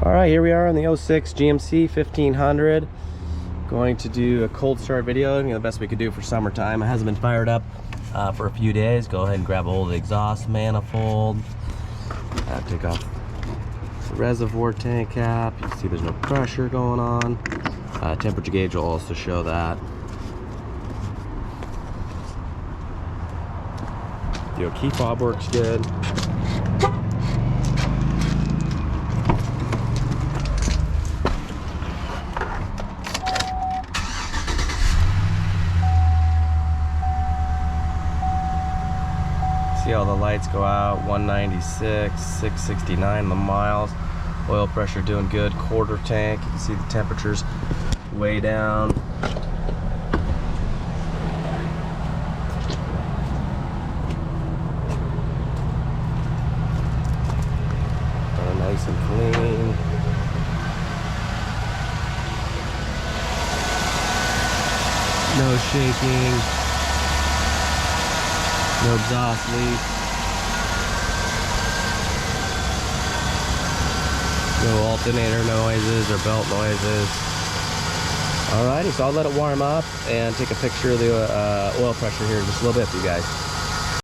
All right, here we are on the 06 GMC 1500. Going to do a cold start video, the best we could do for summertime. It hasn't been fired up for a few days. Go ahead and grab a hold of the exhaust manifold. Take off the reservoir tank cap. You can see there's no pressure going on. Temperature gauge will also show that. The key fob works good. See how the lights go out, 196, 669 the miles. Oil pressure doing good, quarter tank. You can see the temperatures way down. Nice and clean. No shaking. No exhaust leak. No alternator noises or belt noises. Alrighty, so I'll let it warm up and take a picture of the oil pressure here in just a little bit for you guys.